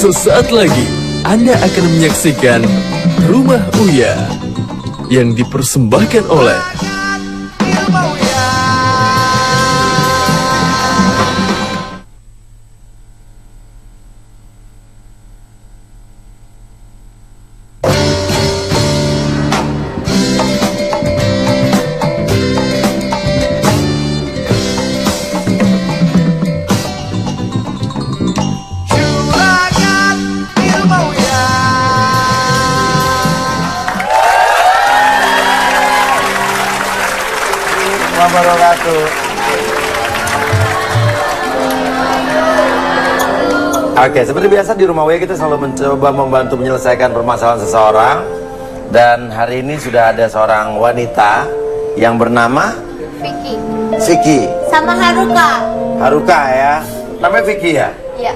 Sesaat lagi Anda akan menyaksikan Rumah Uya yang dipersembahkan oleh wabarakatuh. Oke, seperti biasa di Rumah Uya kita selalu mencoba membantu menyelesaikan permasalahan seseorang. Dan hari ini sudah ada seorang wanita yang bernama Vicky Vicky. sama Haruka. Haruka ya. Namanya Vicky ya? Iya.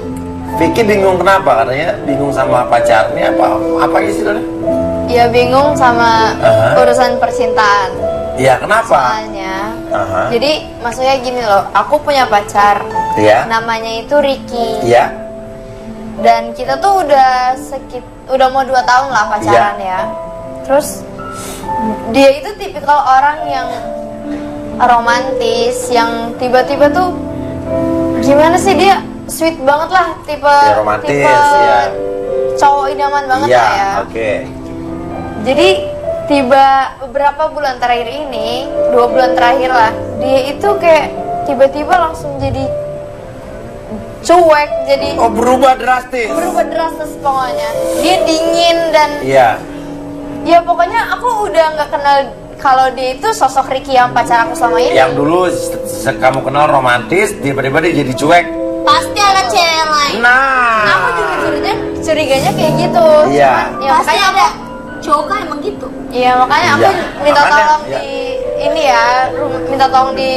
Vicky bingung kenapa? Katanya bingung sama pacarnya apa istilahnya? Iya, bingung sama urusan percintaan. Iya, kenapa? Soalnya jadi maksudnya gini loh, aku punya pacar. Iya. Namanya itu Ricky. Iya. Dan kita tuh udah mau 2 tahun lah pacaran ya. Terus dia itu tipikal orang yang romantis, yang tiba-tiba tuh gimana sih, dia sweet banget lah, tipe Ya, romantis, ya. Cowok idaman banget Iya, lah ya. oke. Jadi tiba beberapa bulan terakhir ini, 2 bulan terakhir lah, dia itu kayak tiba-tiba langsung jadi cuek, jadi berubah drastis. berubah drastis pokoknya. Dia dingin dan Iya. ya pokoknya aku udah nggak kenal kalau dia itu sosok Ricky yang pacar aku selama ini. Yang dulu kamu kenal romantis, tiba-tiba dia jadi cuek. Pasti ada cewek lain. Nah. Aku juga curiganya kayak gitu. Iya. Ya, Pasti ada cowok kan emang gitu. Iya, makanya aku Iya, minta makanya, tolong iya. di ini ya, minta tolong di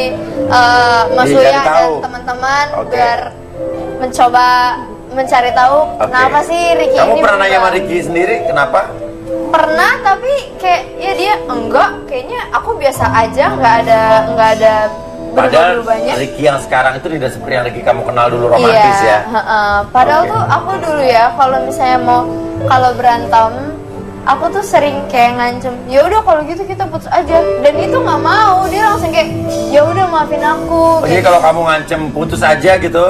Mas Dicari Uya dan tahu. teman-teman Oke. biar mencoba mencari tahu Oke. kenapa sih Ricky Kamu ini pernah nanya berubah. sama Ricky sendiri kenapa? Pernah, tapi kayak ya dia enggak, kayaknya aku biasa aja, nggak ada Padahal berubah-berubahnya. Ricky yang sekarang itu tidak seperti yang Ricky kamu kenal dulu romantis Iya, ya. padahal Oke. tuh aku dulu ya kalau misalnya kalau berantem, aku tuh sering kayak ngancem, ya udah kalau gitu kita putus aja. Dan itu nggak mau, dia langsung kayak ya udah maafin aku. Jadi kalau kamu ngancem putus aja gitu,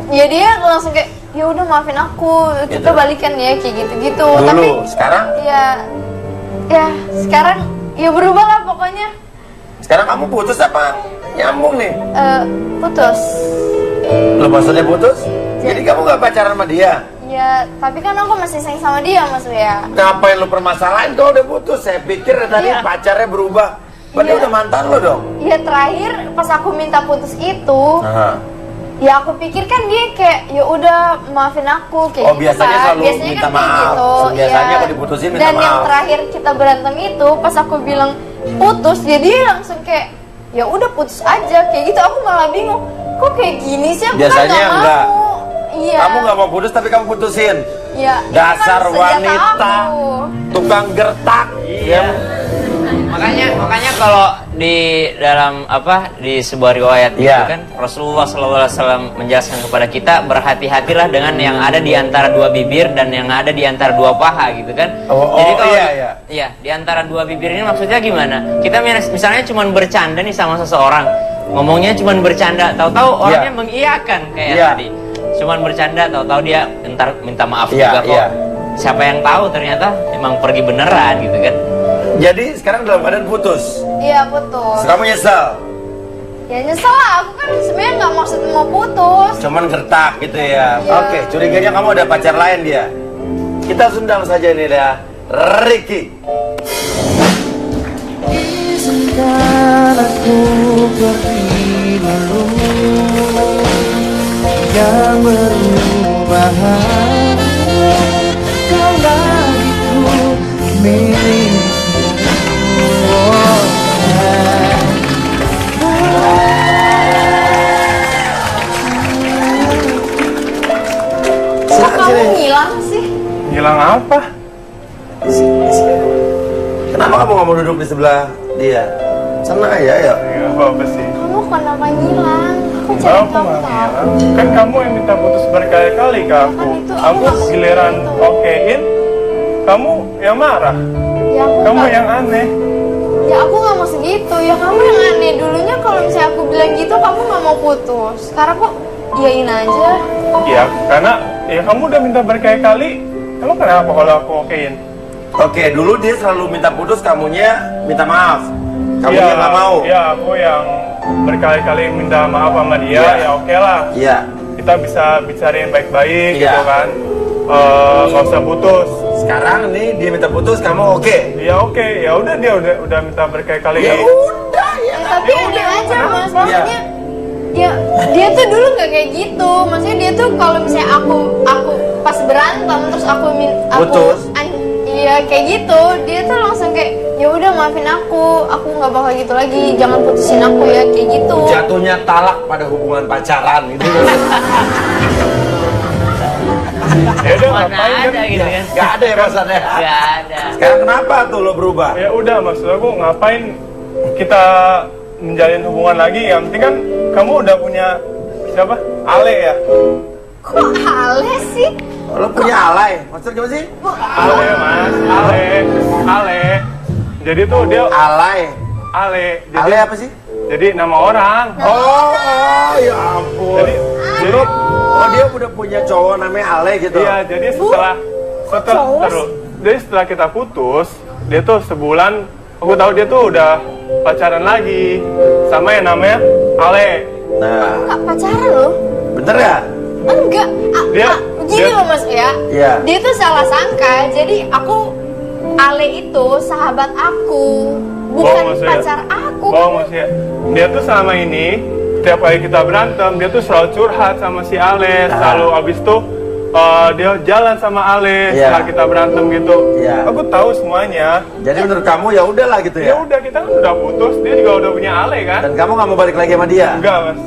Ya dia langsung kayak ya udah maafin aku, Gitu. kita balikan ya kayak gitu-gitu. dulu, Tapi sekarang ya sekarang ya berubah lah pokoknya. sekarang kamu putus apa nyambung nih? Putus. Lo maksudnya putus? Ya. Jadi kamu gak pacaran sama dia? Ya tapi kan aku masih sayang sama dia, Mas Uya. Ngapain lo permasalahan kalau udah putus? Saya pikir tadi Iya. pacarnya berubah. Berarti Iya. udah mantan lo dong? Ya terakhir pas aku minta putus itu, Aha. ya aku pikir kan dia kayak ya udah maafin aku kayak Oh, gitu biasanya kan. selalu Biasanya minta kan kayak maaf. gitu. Biasanya Iya. kalau diputusin minta Dan yang maaf. terakhir kita berantem itu pas aku bilang putus, jadi dia langsung kayak ya udah putus aja kayak gitu. Aku malah bingung, kok kayak gini sih, aku Biasanya kan nggak enggak. mau. Iya. Kamu gak mau putus tapi kamu putusin. Ya, itu Dasar kan senjata wanita, aku. tukang gertak. Iya. Makanya kalau di dalam di sebuah riwayat Iya. itu kan Rasulullah SAW menjelaskan kepada kita, berhati-hatilah dengan yang ada di antara 2 bibir dan yang ada di antara 2 paha gitu kan. Jadi kalau iya. di antara 2 bibir ini maksudnya gimana? Kita misalnya cuma bercanda nih sama seseorang, ngomongnya cuma bercanda, tahu-tahu orangnya Iya. mengiyakan kayak Iya. tadi. Cuman bercanda, tahu-tahu dia ntar minta maaf Iya, juga kok. iya. Siapa yang tahu ternyata emang pergi beneran gitu kan. Jadi sekarang dalam keadaan putus. Iya putus. Kamu nyesel? Ya nyesel lah, aku kan sebenarnya nggak maksud mau putus. Cuman gertak gitu ya. Iya. Oke, curiganya kamu ada pacar lain dia. Kita sundang saja ini dia, Ricky. Izinkan aku pergi lalu yang berubah. Kau bagiku milikku. Kok kamu ngilang sih? Hilang apa? Kenapa kamu gak mau duduk di sebelah dia? Sana aja ya. Kamu kenapa ngilang? Aku aku cari Aku kamu nggak tahu. ngira. Kan kamu yang minta putus berkali-kali ke aku. Kan itu aku Aku nggak giliran gitu. okein, kamu yang marah. Ya aku Kamu nggak- yang aneh. Ya aku nggak mau segitu. Ya kamu yang aneh. Dulunya kalau misalnya aku bilang gitu kamu nggak mau putus. Sekarang kok iyain aja. Ya, karena ya kamu udah minta berkali-kali. Kamu kenapa kalau aku okein? Oke, dulu dia selalu minta putus, kamunya minta maaf. Kamunya nggak mau. Ya, aku yang berkali-kali minta maaf sama dia. Iya. Ya oke lah. Iya. Kita bisa bicarain baik-baik Iya. gitu kan. Nggak usah putus. Sekarang nih dia minta putus, kamu oke? Ya oke, ya udah dia udah minta berkali-kali. Ya udah ya. Ya, tapi Ya aneh udah, aja mas. kenapa? Maksudnya ya dia tuh dulu nggak kayak gitu. Maksudnya dia tuh kalau misalnya aku pas berantem terus aku Putus. Iya kayak gitu. Dia tuh langsung kayak ya udah maafin aku nggak bakal gitu lagi. Jangan putusin aku ya kayak gitu. Jatuhnya talak pada hubungan pacaran itu. Ya udah Mana ngapain ada kan? gitu kan? Gak ada ya maksudnya. Gak ada. Sekarang kenapa tuh lo berubah? Ya udah maksud aku ngapain kita menjalin hubungan lagi? Yang penting kan kamu udah punya siapa? Ale ya. Kok halus sih? Lo punya alay? Maksudnya gimana sih? Ale mas, Ale. Jadi tuh dia Alay. Ale. Jadi, Alay apa sih? Jadi nama orang. Oh, ya ampun. Jadi Oh dia udah punya cowok namanya Ale gitu. iya, jadi setelah terus, jadi setelah kita putus, dia tuh sebulan aku tahu dia tuh udah pacaran lagi sama yang namanya Ale. Nah, Nggak pacaran loh? bener ya? Enggak. Dia- Gini dia- loh mas ya. Iya. Dia tuh salah sangka. Jadi Ale itu sahabat aku, bukan maksudnya. pacar aku. Maksudnya dia tuh selama ini setiap kali kita berantem dia tuh selalu curhat sama si Ale, selalu abis tuh dia jalan sama Ale Iya. setelah kita berantem gitu. Iya. Aku tahu semuanya. Jadi menurut kamu ya udahlah gitu Ya ya? udah kita kan udah putus, dia juga udah punya Ale kan? Dan kamu nggak mau balik lagi sama dia? Enggak mas.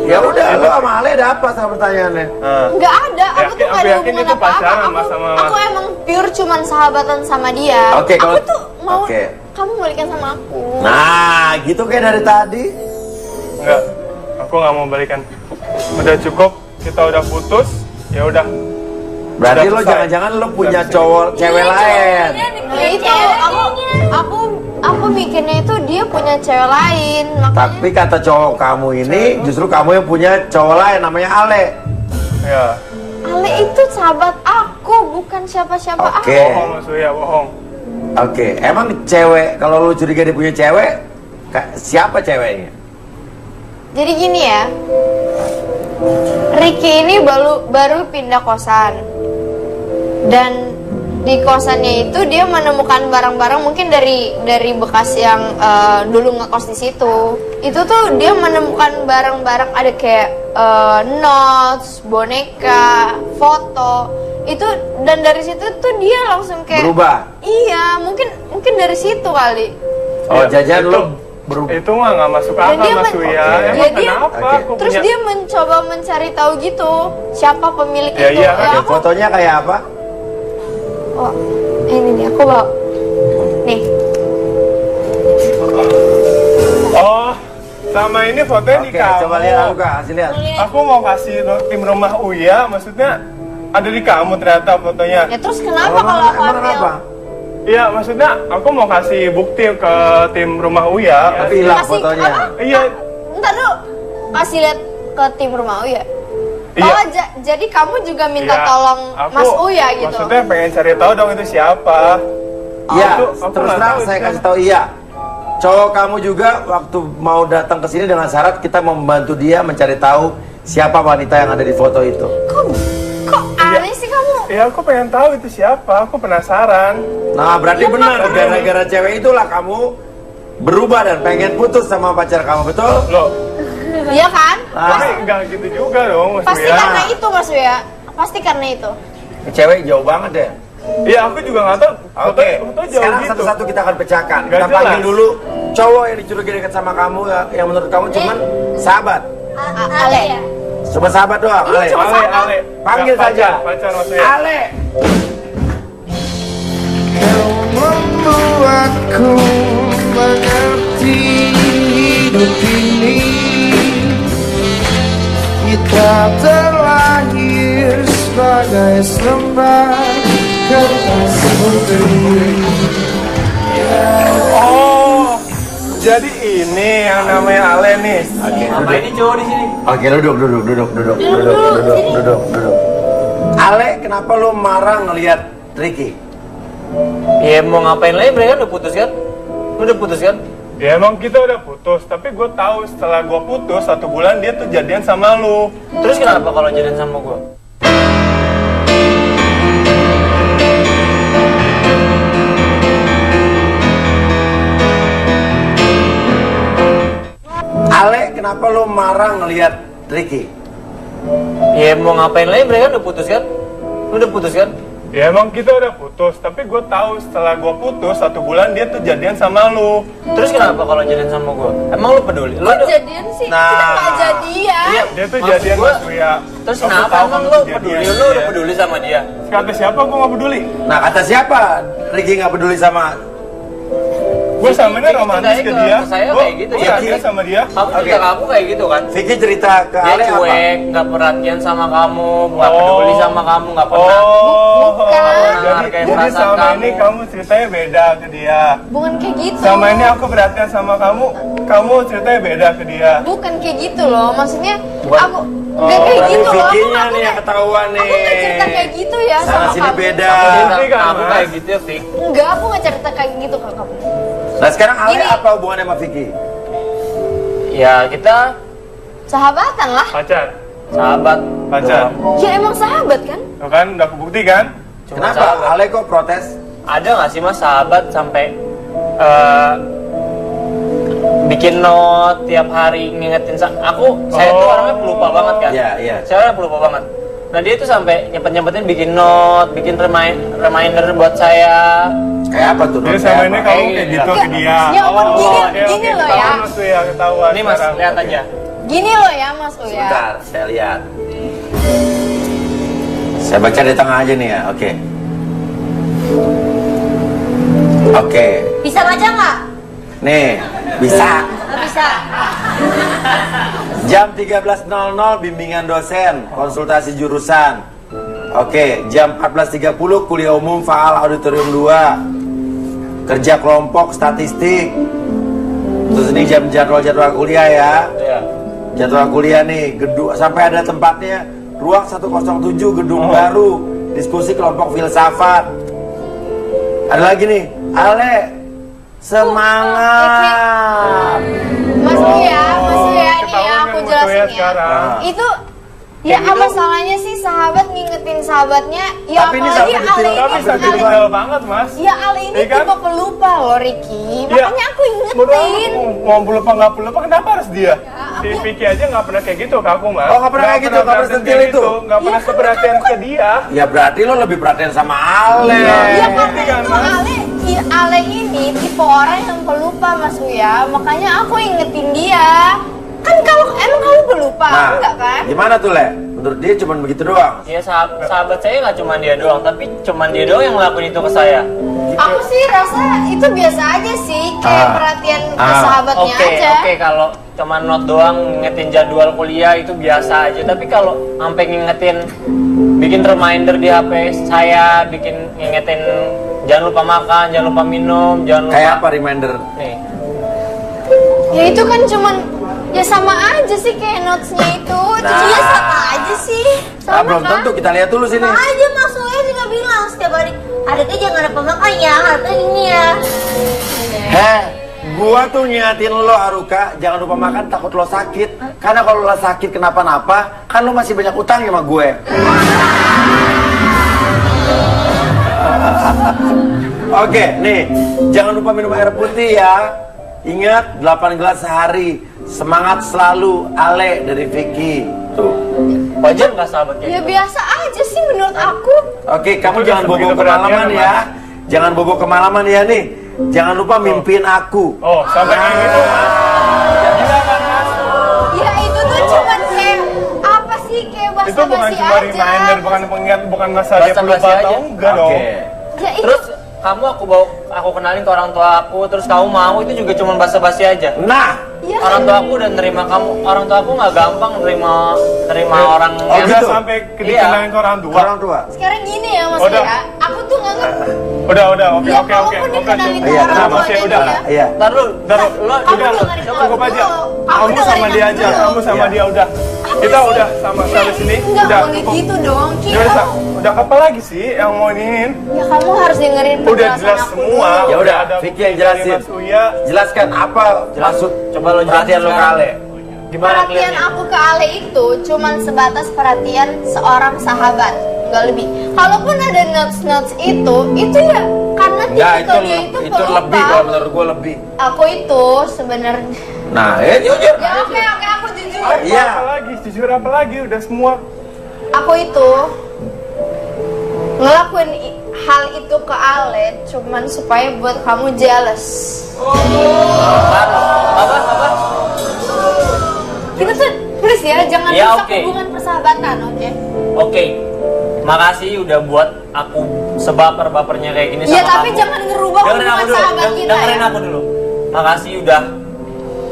Ya udah, lo sama Ale ada apa sama pertanyaannya? Nah. Nggak ada, aku Yakin- tuh nggak aku ada yakin hubungan itu apa-apa. pacaran, Mas, sama- Aku emang pure cuman sahabatan sama dia. Oke, kalau- aku tuh mau oke. kamu balikan sama aku. Nah, gitu kayak dari tadi. Enggak, aku nggak mau balikan. Udah cukup, kita udah putus, ya udah. Berarti Udah lo selesai. jangan-jangan lo punya Udah cowok cewek Iya, lain. Nah itu aku mikirnya itu dia punya cewek lain. Makanya Tapi kata cowok kamu ini justru kamu yang punya cowok lain namanya Ale. Ya, Ale itu sahabat aku, bukan siapa-siapa Oke. aku. bohong Mas Uya, bohong. Oke, emang cewek kalau lo curiga dia punya cewek, siapa ceweknya? Jadi gini ya, Ricky ini baru pindah kosan, dan di kosannya itu dia menemukan barang-barang mungkin dari bekas yang dulu ngekos di situ. Itu tuh dia menemukan barang-barang ada kayak notes, boneka, foto. Itu dan dari situ tuh dia langsung kayak Berubah. Iya, mungkin dari situ kali. Oh, Ya, jajan itu- lo berubah. Itu mah nggak masuk Dan akal dia Mas men- Uya. Oke. Emang Ya, dia- kenapa Oke. aku Terus punya? dia mencoba mencari tahu gitu siapa pemilik Ya, itu. iya, Ya, kan. aku Fotonya kayak apa? oh, ini nih aku bawa. Nih. Oh, sama ini fotonya di Oke, kamu. coba lihat aku kasih lihat. Aku mau kasih tim rumah Uya, maksudnya ada di kamu ternyata fotonya. Ya terus kenapa kalau aku Emang ambil? kenapa? Iya, maksudnya aku mau kasih bukti ke tim rumah Uya. Tapi hilang Kasih fotonya. apa? Iya, Ntar dulu kasih lihat ke tim rumah Uya. Iya. Oh, jadi kamu juga minta iya. tolong Aku- Mas Uya gitu. Maksudnya pengen cari tahu dong itu siapa. Iya, Aku terus nggak terang tahu saya itu. kasih tahu iya. Cowok kamu juga waktu mau datang ke sini dengan syarat kita mau membantu dia mencari tahu siapa wanita yang ada di foto itu. Kok aneh sih kamu? Iya, aku pengen tahu itu siapa. Aku penasaran. Nah, berarti benar gara-gara cewek itulah kamu berubah dan pengen putus sama pacar kamu, betul? Loh, Iya kan? Ah. tapi nggak gitu juga dong, Mas Pasti Uya. karena itu Mas Uya. Pasti karena itu. Cewek jauh banget deh. Iya, aku juga nggak tahu. Oke, Foto jauh sekarang gitu. satu-satu kita akan pecahkan. Nggak Kita panggil jelas. dulu cowok yang dicurigai dekat sama kamu yang menurut kamu cuman sahabat. Ale. Cuma sahabat doang, Ale. cuma Ale, Ale. Panggil Nggak, saja. Pacar, Mas Uya. Ale. Kau membuatku mengerti hidup ini. Kita terlahir sebagai selembar kertas putih. Oh, jadi ini yang namanya Ale nih. Apa ini cowok di sini? Oke, duduk. Ale, kenapa lu marah ngelihat Ricky? Ya mau ngapain lagi, mereka udah putus kan? Udah putus kan? Ya emang kita udah putus, tapi gue tahu setelah gue putus 1 bulan dia tuh jadian sama lu. Terus kenapa kalau jadian sama gue? Ale, kenapa lu marah ngelihat Ricky? Ya mau ngapain lagi, mereka udah putus kan? Udah putus kan? Ya emang kita udah putus, tapi gue tahu setelah gue putus 1 bulan dia tuh jadian sama lu. Terus kenapa kalau jadian sama gue? Emang lu peduli? Lu Kok udah... jadian sih? Nah. Kita nggak jadian. Iya, Dia tuh maksud jadian gua, Mas Buya. terus Aku kenapa tahu emang kamu lu tuh peduli? jadian Lu sama udah dia. peduli sama dia? Kata siapa gue gak peduli? Nah, kata siapa Ricky nggak peduli sama? Gue sama ini Vicky romantis ceritanya ke ke dia. saya Gue kayak gitu, perhatian ya. sama dia. Kamu Oke. juga kamu kayak gitu kan? Vicky cerita ke Dia Ale apa? cuek, nggak perhatian sama kamu, nggak peduli sama kamu, nggak pernah. Oh, Bukan. jadi perasaan sama kamu. ini kamu ceritanya beda ke dia. Bukan kayak gitu. Sama ini aku perhatian sama kamu ceritanya beda ke dia. Bukan kayak gitu loh. Maksudnya Bukan. aku nggak kayak Berarti gitu loh. Vicky-nya nih yang ketahuan nih. Aku nggak cerita kayak gitu ya Sana sama sini kamu. beda. Ini kan, Kamu Mas. kayak gitu ya, Vic. Enggak, aku nggak cerita kayak gitu ke kamu. Nah, sekarang Ale Gini. apa hubungannya sama Vicky? Ya kita Sahabatan lah. Pacar. sahabat. Pacar. doang. Ya emang sahabat kan? Tuh kan udah kebukti kan? Cuma Kenapa sahabat. Ale kok protes? Ada nggak sih mas sahabat sampai bikin note tiap hari ngingetin saya tuh orangnya pelupa banget kan. Iya, iya. Saya orangnya pelupa banget. Nah dia tuh sampai nyempetin bikin note, bikin reminder buat saya. Kayak apa tuh? Dia Kayak sama apa? ini kamu kayak gitu ke dia. Ya ampun, gini oke, loh ketahuan ya. Mas Uya, ketahuan Ini mas sekarang. lihat Oke. aja. Gini loh ya Mas Uya. Sebentar, saya lihat. Saya baca di tengah aja nih ya, oke. Oke, Bisa baca nggak? nih bisa. Nggak bisa. Jam 13.00 bimbingan dosen, konsultasi jurusan. Oke, jam 14.30 kuliah umum Faal Auditorium 2. Kerja kelompok statistik. Terus ini jadwal kuliah ya. Iya. Jadwal kuliah nih, gedung sampai ada tempatnya. Ruang 107 gedung baru. Diskusi kelompok filsafat. Ada lagi nih, Ale semangat. Mas Uya nih Ketahuan aku kan Mas jelasin Uya ya. sekarang. Itu ya Kayak apa gitu. salahnya sih sahabat ngingetin sahabatnya? Ya Tapi ini apalagi sampai Ale detail, ini Tapi sampai detail banget mas. Ya Ale ini Iya kan? tipe pelupa loh Ricky. Iya. Makanya aku Bodoh ingetin. amat, mau pelupa nggak pelupa kenapa harus dia? Si Vicky aja nggak pernah kayak gitu ke aku mas. Oh, nggak pernah kayak gitu, nggak pernah perhatian sentil kayak itu? gitu, nggak pernah keperhatian ke dia. Ya berarti lo lebih perhatian sama Ale. Ya karena kan, itu Mas? Ale ini tipe orang yang pelupa Mas Uya. Makanya aku ingetin dia. Kan kalau emang kamu pelupa, Nah, enggak kan? gimana tuh Le? Menurut dia cuma begitu doang. Ya sahabat saya nggak cuma dia doang, tapi cuma dia doang yang ngelakuin itu ke saya. Aku sih rasa itu biasa aja sih, kayak Ah. perhatian ke Ah. sahabatnya Oke, aja. oke kalau cuma note doang ngingetin jadwal kuliah itu biasa aja. Tapi kalau sampai ngingetin bikin reminder di HP saya, bikin ngingetin jangan lupa makan, jangan lupa minum, jangan lupa. Kayak apa reminder? Nih. Ya itu kan cuman ya sama aja sih kayak notesnya itu. Nah. Iya sama aja sih. Ah, Sama belum kan? tentu, kita lihat dulu sini. Sama aja Mas Uya juga bilang setiap hari. Adiknya jangan lupa makan ya, atau ini ya. Heh, gua tuh nyiatin lo Haruka, jangan lupa makan takut lo sakit. Karena kalau lo sakit kenapa-napa, kan lo masih banyak utang sama gue. Oke, nih, jangan lupa minum air putih ya. Ingat, 8 gelas sehari. Semangat selalu, Ale dari Vicky. Tuh. Wajar nggak sahabat kayak Ya gitu? biasa aja sih menurut aku. Oke, kamu Itu jangan udah bobo sebegitu kemalaman perhatian, ya. Mas. Jangan bobo kemalaman ya nih. Jangan lupa mimpiin aku. Oh, sampai kayak gitu mas. Gila kan mas? Ya itu tuh cuman kayak apa sih kayak Itu bukan basa-basi cuma aja. reminder, bukan pengingat, bukan masalah dia Basa-basi pelupa aja. atau enggak dong. Oke. Ya itu Terus aku kenalin ke orang tua aku, terus kamu mau itu juga cuma basa-basi aja. Nah, Iya. Orang tua aku udah nerima kamu. Orang tua aku nggak gampang nerima orang Oh, yang Udah gitu? sampai Iya. dikenalin ke orang tua. Orang tua. Sekarang gini ya Mas Udah. ya, aku tuh nggak ngerti. Udah, oke, Ya, oke. kalaupun dikenalin ke Iya, orang kenapa? tuanya Udah. dia, Iya. Ntar lu, Lo Kamu udah, dengerin cukup aku aja. dulu. Kamu sama dengerin dia aku aja, dulu. kamu sama dia udah. Kita udah sama sampai sini. Enggak Udah, boleh cukup. gitu dong, Ki. Ya udah, Kamu- udah apa lagi sih yang mau iniin? Ya kamu harus dengerin Udah penjelasan jelas aku semua. dulu. Ya udah, ada Vicky bukti yang jelasin. dari Mas Uya. Jelaskan apa maksud coba lo jelasin perhatian lo ke sekarang. Ale. Gimana Perhatian clearnya? aku ke Ale itu cuman sebatas perhatian seorang sahabat, gak lebih. Kalaupun ada notes itu ya karena Enggak, tipikal dia itu itu lebih kalau menurut gue lebih. Aku itu sebenarnya. Nah, jujur. Ya oke aku jujur. Iya. Apa lagi? Jujur apa lagi? Udah semua. Aku itu ngelakuin hal itu ke Ale cuman supaya buat kamu jealous. Apa? Kita tuh please ya jangan Ya, rusak oke. hubungan persahabatan, oke? Oke. Makasih udah buat aku sebaper-bapernya kayak gini Iya sama tapi kamu. jangan ngerubah Dengerin hubungan aku dulu, sahabat kita dengerin ya. aku dulu.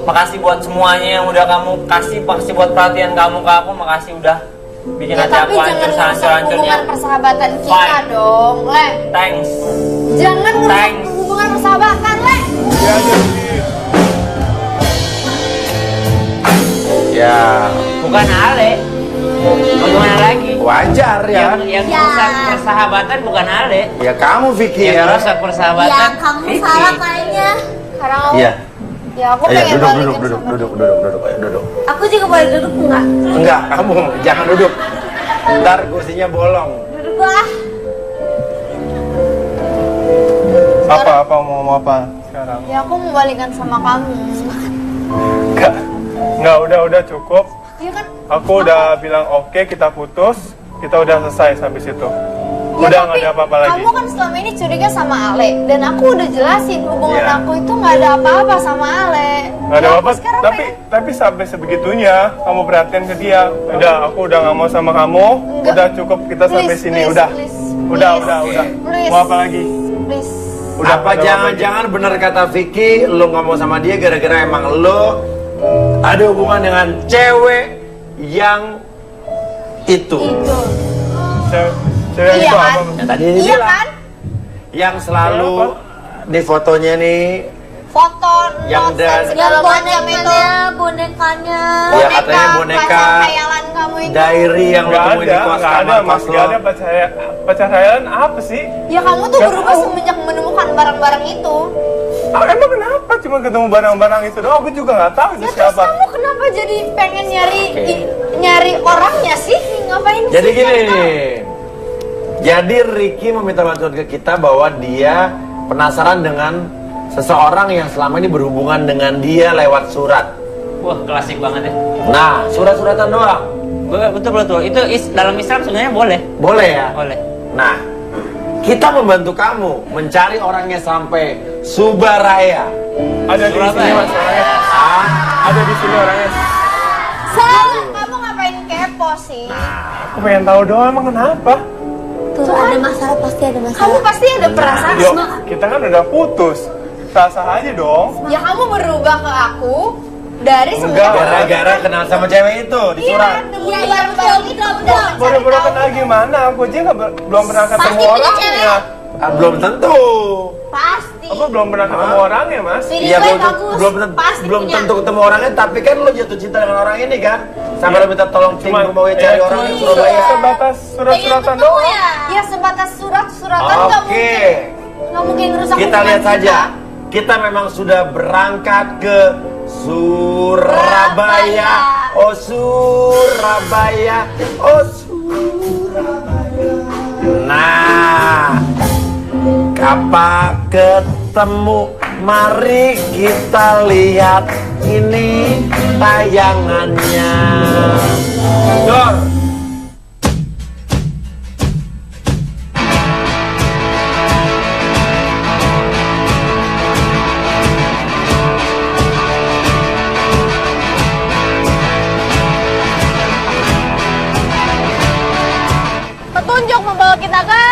Makasih buat semuanya yang udah kamu kasih buat perhatian kamu ke aku. Makasih udah bikin Ya hati tapi aku jangan hancur ngerusak sehancur-hancurnya. hubungan persahabatan kita Fine. dong, Le. Thanks. Jangan ngerusak Thanks. hubungan persahabatan, Le. Ya, jadi. Ya, Bukan Ale. Bagaimana lagi? wajar ya. Yang Ya. rusak persahabatan bukan Ale. Ya kamu Vicky Yang ya. rusak persahabatan. Ya kamu Vicky. salah kayaknya. Sekarang aku, Iya. ya aku Iya, pengen duduk, balikin duduk, sama duduk, ayo duduk. Aku juga boleh duduk enggak? Enggak, kamu jangan duduk. Ntar kursinya bolong. Duduk lah. Apa mau ngomong apa sekarang? Ya aku mau balikan sama kamu. Enggak, udah cukup. Iya kan? Aku udah bilang oke, kita putus. Kita udah selesai sampai situ. Ya, Udah tapi nggak ada apa-apa lagi. kamu kan selama ini curiga sama Ale dan aku udah jelasin hubungan Iya. aku itu nggak ada apa-apa sama Ale. Nggak ada Ya, aku apa-apa, sekarang tapi sampai sebegitunya kamu perhatian ke dia. Udah, aku udah nggak mau sama kamu. Enggak. Udah cukup kita sampai Please, sini. please, Udah, please, udah. please. Mau apa lagi? Please. Udah, Apa nggak ada jangan-jangan bener kata Vicky, lo nggak mau sama dia gara-gara emang lo ada hubungan dengan cewek yang itu. Itu. Cewek Iya itu kan? apa? Yang tadi dia Iya bilang. kan? Yang selalu Apa? di fotonya nih. Foto, Yang notes, dan dan- segala Yang macam itu. bonekanya. Ya, katanya boneka, pasang khayalan kamu itu. Diary yang lo Nggak temuin di ada, kos nggak ada, kamar mas. kos Nggak lo. ada pacar hayalan apa sih? Ya kamu tuh Nggak berubah tahu. semenjak menemukan barang-barang itu. Emang kenapa cuma ketemu barang-barang itu doang? Aku juga nggak tahu itu Ya terus siapa. kamu kenapa jadi pengen nyari Oke. nyari orangnya sih? Ngapain Jadi sih? gini nyari tahu? nih. Jadi Ricky meminta bantuan ke kita bahwa dia penasaran dengan seseorang yang selama ini berhubungan dengan dia lewat surat. Wah, klasik banget ya. Nah, surat-suratan doang. Betul. Itu dalam Islam sebenarnya boleh. Boleh ya? Boleh. Nah, kita membantu kamu mencari orangnya sampai Subaraya. Ada di sini Surabaya. mas orangnya. Ah, Ada di sini orangnya. Salah, kamu ngapain kepo sih? Aku pengen tahu doang emang kenapa? Tuh ada masalah, pasti ada masalah. Kamu pasti ada perasaan. Yuk, kita kan udah putus. Sah-sah aja dong. Ya kamu berubah ke aku dari Enggak. semenjak gara-gara kenal sama cewek itu di Iya, surat. nemuin Iya, barang-barang betul, itu betul, udah betul. Baru-baru mencari kenal tahu. gimana? Aku aja belum pernah ketemu Pasti punya orangnya. Ah, belum tentu. Pasti. Aku belum pernah ketemu orangnya mas. Video Iya, gue belum bagus. Pasti belum punya. tentu ketemu orangnya, tapi kan lo jatuh cinta dengan orang ini kan? Sampai lo minta tolong tim mau cari orang di Surabaya. Sebatas surat-suratan Pengen doang. ketemu ya. Ya sebatas surat-suratan nggak Oke. mungkin. Nggak mungkin ngerusak Kita hubungan lihat saja. Kita memang sudah berangkat ke Surabaya. Oh Surabaya. Oh Surabaya. Nah, kapan ketemu? Mari kita lihat ini tayangannya. Dor. Petunjuk membawa kita ke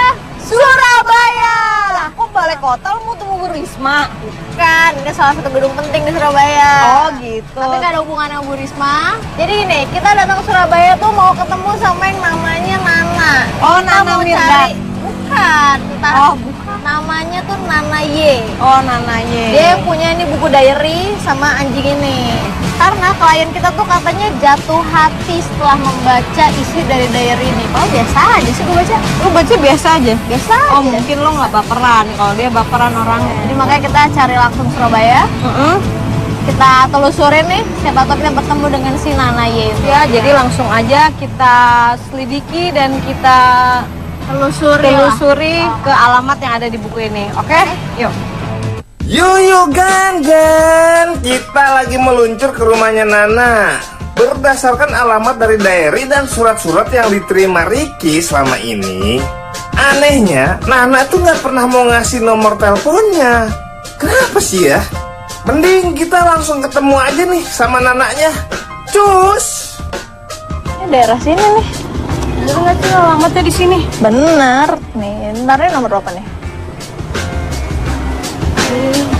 Surabaya. Lah, kok balai kota lu mau temu Bu Risma? Bukan, ini salah satu gedung penting di Surabaya. Oh gitu. Tapi gak ada hubungannya sama Bu Risma. Jadi ini, kita datang ke Surabaya tuh mau ketemu sama yang namanya Nana. Oh, Kita Nana mau Mirdad. cari. Bukan. Kita, Oh, bukan. namanya tuh Nana Y. Oh, Nananya. Dia punya ini buku diary sama anjing ini. Karena klien kita tuh katanya jatuh hati setelah membaca isi dari diary ini. Kalau biasa aja sih gue baca. Lu baca biasa aja. Biasa Oh, aja. mungkin lo nggak baperan. Kalau dia baperan orangnya. Jadi makanya kita cari langsung Surabaya. Kita telusurin nih, siapa tahu kita bertemu dengan si Nana Y itu. Ya, jadi langsung aja kita selidiki dan kita telusuri ke alamat yang ada di buku ini. Oke? Yuk. Yuyu Gangan, kita lagi meluncur ke rumahnya Nana. Berdasarkan alamat dari diary dan surat-surat yang diterima Ricky selama ini, anehnya Nana tuh nggak pernah mau ngasih nomor teleponnya. Kenapa sih ya? Mending kita langsung ketemu aja nih sama Nananya. Cus. Ini daerah sini nih. Bener nggak sih alamatnya di sini? Bener. Nih, ntar ini nomor berapa nih?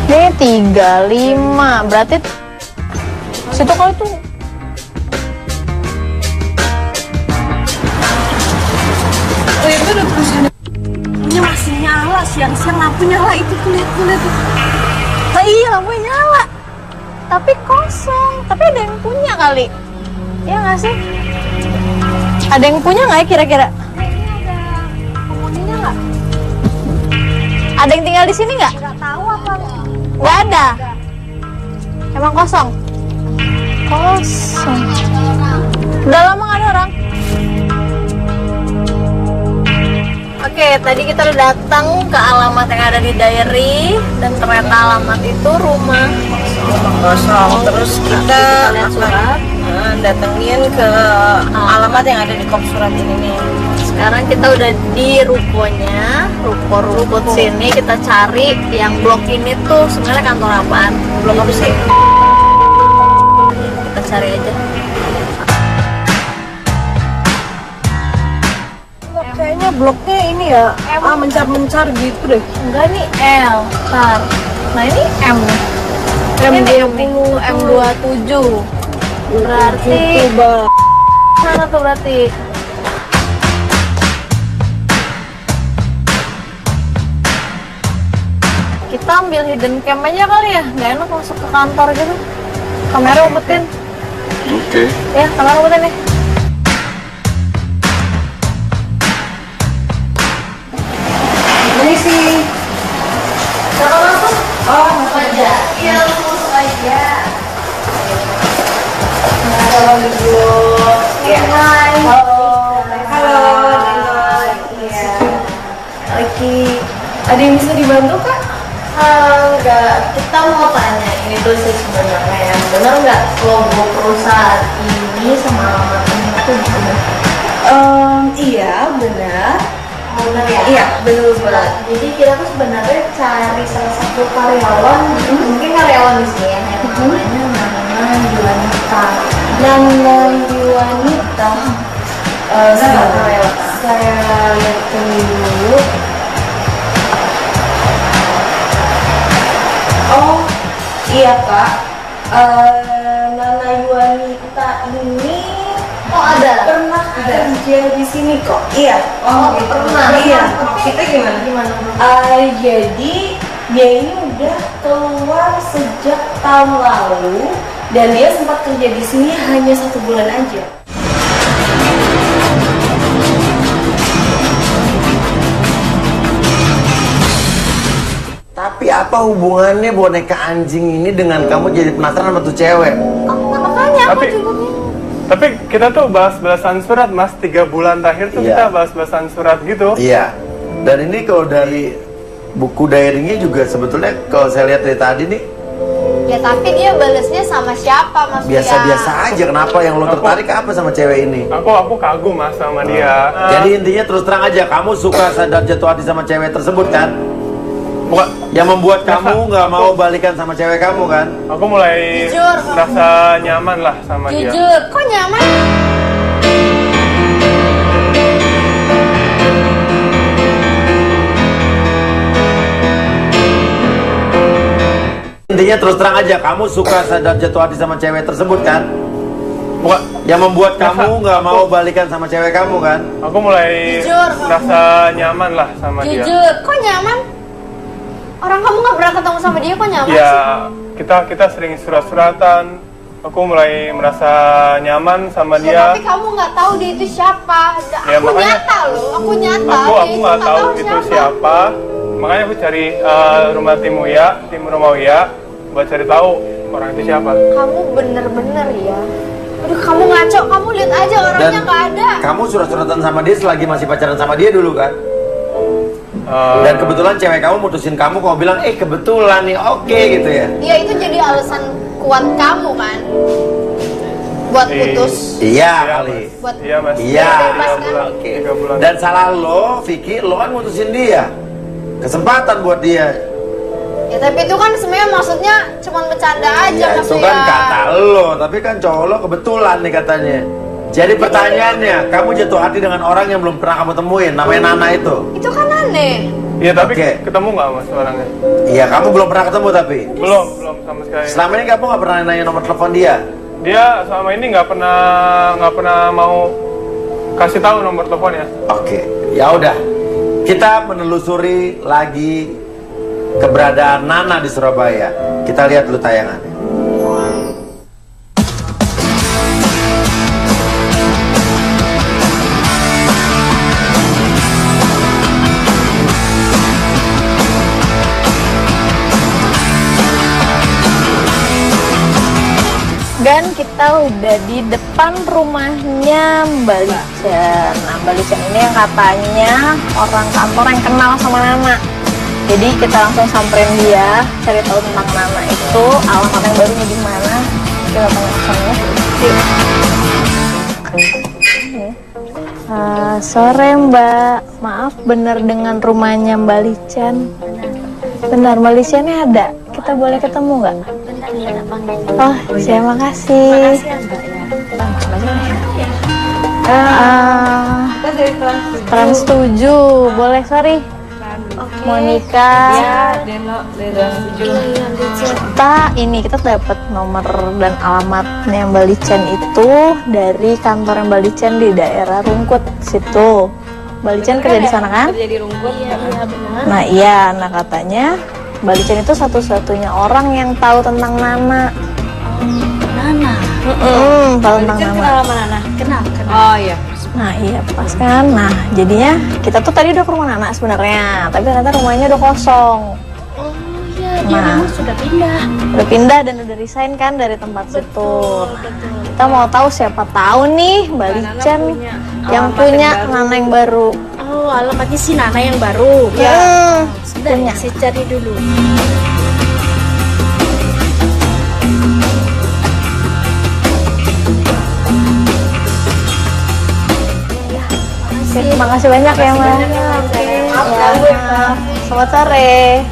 Ini 35. Berarti situ kali tuh. Oh, itu udah tulisannya. Ini masih nyala, siang-siang lampu nyala itu tuh lihat tuh. Oh iya, lampunya nyala. Tapi kosong. Tapi ada yang punya kali. Iya nggak sih? Ada yang punya nggak ya kira-kira? Penghuninya nggak? Ada yang tinggal di sini nggak? Nggak tahu apa. Nggak ada. Emang kosong? Kosong. Udah lama nggak ada orang. Oke, tadi kita udah datang ke alamat yang ada di diary dan ternyata alamat itu rumah Kosong. Terus kita lihat surat. datengin ke alamat yang ada di kop surat ini nih. Sekarang kita udah di rukonya, ruko rumput sini. Kita cari yang blok ini tuh sebenarnya kantor apaan? Blok apa sih? Kita cari aja. Kayaknya bloknya ini ya, mencar-mencar gitu deh. Enggak nih L, tar. Nah ini M nih. M20, M27. Berarti mana tuh berarti? Kita ambil hidden cam aja kali ya, nggak enak masuk ke kantor gitu. Kamera umpetin. Oke. Ya, kamera umpetin nih. Permisi. Siapa masuk? Oh, Masuk aja. Iya, masuk aja. Iya. Hai. Halo. Iya. Lagi ada yang bisa dibantu kak? Enggak, kita mau tanya ini tuh sih sebenarnya benar nggak logo perusahaan ini sama alamat ini tuh benar? Iya benar. Benar ya? Iya benar banget. Jadi kita tuh sebenarnya cari salah satu karyawan, mungkin karyawan di sini ya, yang namanya Nana Yuanita. Nana Yuanita. Saya lihat dulu. Oh iya kak. Nana Yuanita ini pernah kerja di sini kok. Iya. Oh, pernah. Iya. Maksudnya gimana? Gimana? Jadi dia ini udah keluar sejak tahun lalu dan dia sempat kerja di sini hanya 1 bulan aja. Tapi apa hubungannya boneka anjing ini dengan kamu jadi penasaran sama tuh cewek? Makanya aku Tapi juga tapi kita tuh bahas-bahasan surat mas, 3 bulan terakhir tuh Iya. kita bahas-bahasan surat gitu. Iya. Dan ini kalau dari buku diary-nya juga sebetulnya kalau saya lihat dari tadi nih ya, tapi dia balesnya sama siapa maksudnya? biasa-biasa aja. Kenapa yang lo tertarik apa sama cewek ini? Aku kagum mas sama dia. Jadi intinya terus terang aja, kamu suka sadar jatuh hati sama cewek tersebut kan? Bukan, Yang membuat kamu nggak mau balikan sama cewek kamu kan? aku mulai Jujur. merasa nyaman lah sama dia. Jujur, kok nyaman? Intinya terus terang aja, kamu suka dan jatuh hati sama cewek tersebut kan? Bukan, Yang membuat Masa kamu nggak mau balikan sama cewek kamu kan? aku mulai Jujur, merasa nyaman lah sama dia. Jujur, kok nyaman? Orang kamu nggak pernah ketemu sama dia, kok nyaman Ya, sih? kita sering surat-suratan. Aku mulai merasa nyaman sama Ya, dia. tapi kamu nggak tahu dia itu siapa. Ya, Aku makanya- nyata loh, aku nyata. Aku Dia itu nggak tahu itu siapa. Makanya aku cari rumah tim rumah Uya buat cari tahu orang itu siapa. Kamu bener-bener ya. Aduh, kamu ngaco, kamu lihat aja orangnya nggak ada. kamu surat-suratan sama dia selagi masih pacaran sama dia dulu kan? Eh, Dan kebetulan cewek kamu mutusin kamu bilang, kebetulan nih, oke gitu ya. Ya itu jadi alasan kuat kamu kan, buat putus. Iya iya, kali. Mas. Buat- Iya, Mas. Iya. 3 bulan. Oke. 3 bulan. Dan salah lo, Vicky, lo kan mutusin dia. Kesempatan buat dia. Ya tapi itu kan sebenarnya maksudnya cuma bercanda aja Ya itu maksudnya. kan kata lo, tapi kan cowok lo kebetulan nih katanya. Jadi pertanyaannya, kamu jatuh hati dengan orang yang belum pernah kamu temuin, namanya Nana itu. Itu kan aneh. Iya, tapi Oke. ketemu nggak Mas orangnya? Iya, kamu belum pernah ketemu tapi. Belum sama sekali. Selama ini kamu nggak pernah nanya nomor telepon dia. Dia selama ini nggak pernah mau kasih tahu nomor teleponnya. Oke, ya udah. Kita menelusuri lagi keberadaan Nana di Surabaya. Kita lihat dulu tayangannya. Dan kita udah di depan rumahnya Mbak Lican. Nah, Mbak Lican ini yang katanya orang kantor yang kenal sama Nana. Jadi kita langsung samperin dia, cari tahu tentang Nana itu, alamat yang barunya di mana. Kita tanya langsungnya. Sore Mbak, maaf benar dengan rumahnya Mbak Lican. Benar, Mbak Licannya ada. Kita boleh ketemu nggak? Oh, terima kasih. Trans 7, boleh, sorry. Monica. Kita dapat nomor dan alamatnya Mbak Lican itu dari kantor Mbak Lican di daerah Rungkut situ. Mbak Lican kerja di sana kan? Kerja di Rungkut. Nah iya, nah katanya Mbak Lican itu satu-satunya orang yang tahu tentang Nana. Nana. Tahu tentang Kenal Nana. sama Nana? Kenal. Oh iya. Nah iya pas kan. Nah jadinya kita tuh tadi udah ke rumah Nana sebenarnya, tapi ternyata rumahnya udah kosong. Oh iya, dia Nah. memang sudah pindah. Udah pindah dan udah resign kan dari tempat situ. Nah, kita mau tahu siapa tahu nih Mbak Lican yang punya Nana yang baru. Oh, alamatnya si Nana yang baru. Sebentar, punya. saya cari dulu. Oke, terima kasih banyak ya Mbak. Selamat sore.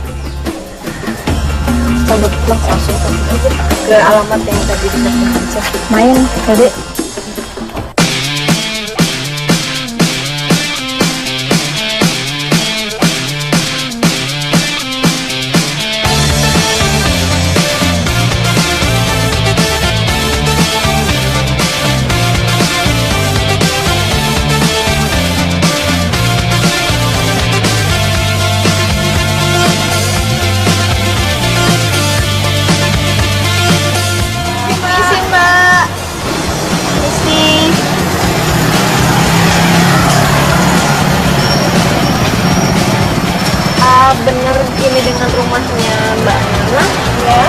Coba langsung Ke alamat yang tadi dikasih. main tadi. Misi Mbak. Misi. Bener ini dengan rumahnya Mbak Nana? Ya.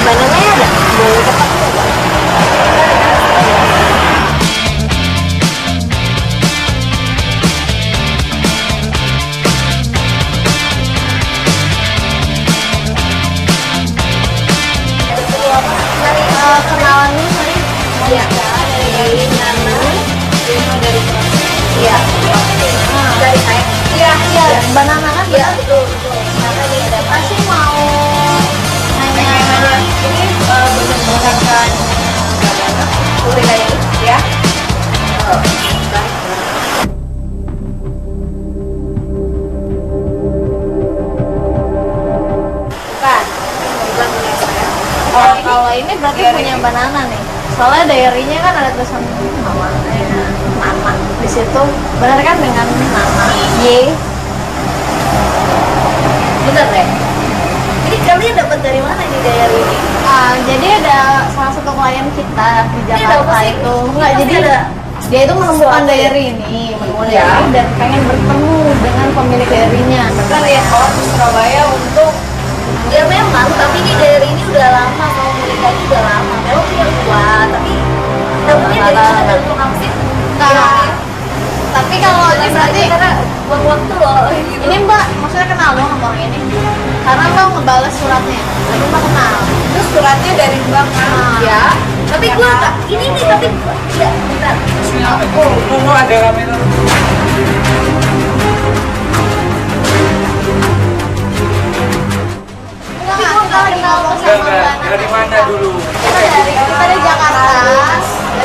Mbak Nana ya ada? Boleh ketemu nggak? Dari kenalannya sorry. Iya. Dari Nana. Dari Iya. Dari saya. Iya, iya. Mbak Nana kan? Iya, betul. Karena dia ada pasti mau nanya ini benar-benar udah kayak ini ya. Bukan Mbak Nana nih. Soalnya diary-nya kan ada tulisan namanya Nana. Di situ benar kan dengan Nana. Y. Bener deh. Ini kalian dapat dari mana nih diary ini? Jadi ada salah satu klien kita di Ini ada Jakarta apa sih? itu. Enggak, Ini jadi ada dia itu menemukan diary ini, dan pengen bertemu dengan pemilik diary-nya. kan ya kalau di Surabaya untuk ya memang, tapi ini diary ini udah lama, mau menikah ini udah lama. Memang punya tua, tapi dapetnya dari mana, dari tukang sih? Nah, tapi kalau ini berarti karena buang waktu loh gitu. ini Mbak, maksudnya kenal dong sama orang ini? Karena Mbak ngebales suratnya, tapi Mbak kenal. Terus suratnya dari Mbak kan? Ya. Tapi gua tak, ini nih tapi ya bentar. Tunggu ada kamera. Enggak, Dari mana dulu? kita dari Jakarta.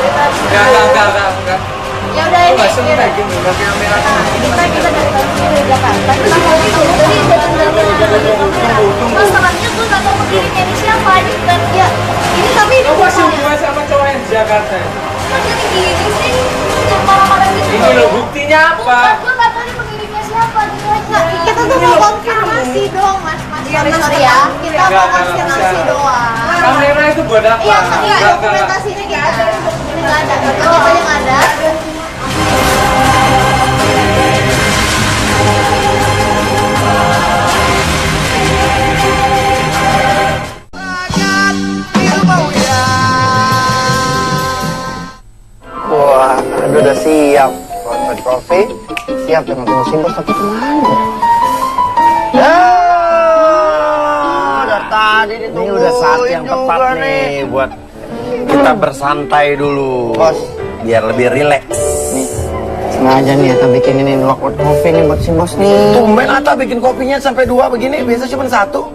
Enggak. Ya udah ini. Lagi nggak kamera. Kita dari Jakarta. Jadi masalahnya gua nggak tahu pengirimnya ini siapa ini kan ya. Ini tapi ini Kamu masih hubungan sama cowok yang di Jakarta? kan jadi gini sih. Jangan marah-marah gitu. Ini loh buktinya apa? Gua nggak tahu ini pengirimnya siapa gitu aja. Kita tuh mau konfirmasi doang, Mas. Sorry ya. Kita mau konfirmasi doang. Kamera itu buat apa? Iya, tapi dokumentasinya nggak ada. Ini nggak ada. Kita yang ada. Wah, aduh udah siap. Buat kopi, siap dengan tunggu si bos, tapi kemana ya? Udah tadi ditungguin. Ini udah saat yang tepat juga nih buat kita bersantai dulu. Bos. Biar lebih rileks. Nih, sengaja nih Ata bikinin ini buat kopi nih buat si bos nih. Tumben Ata bikin kopinya sampai 2 begini, biasa cuma 1.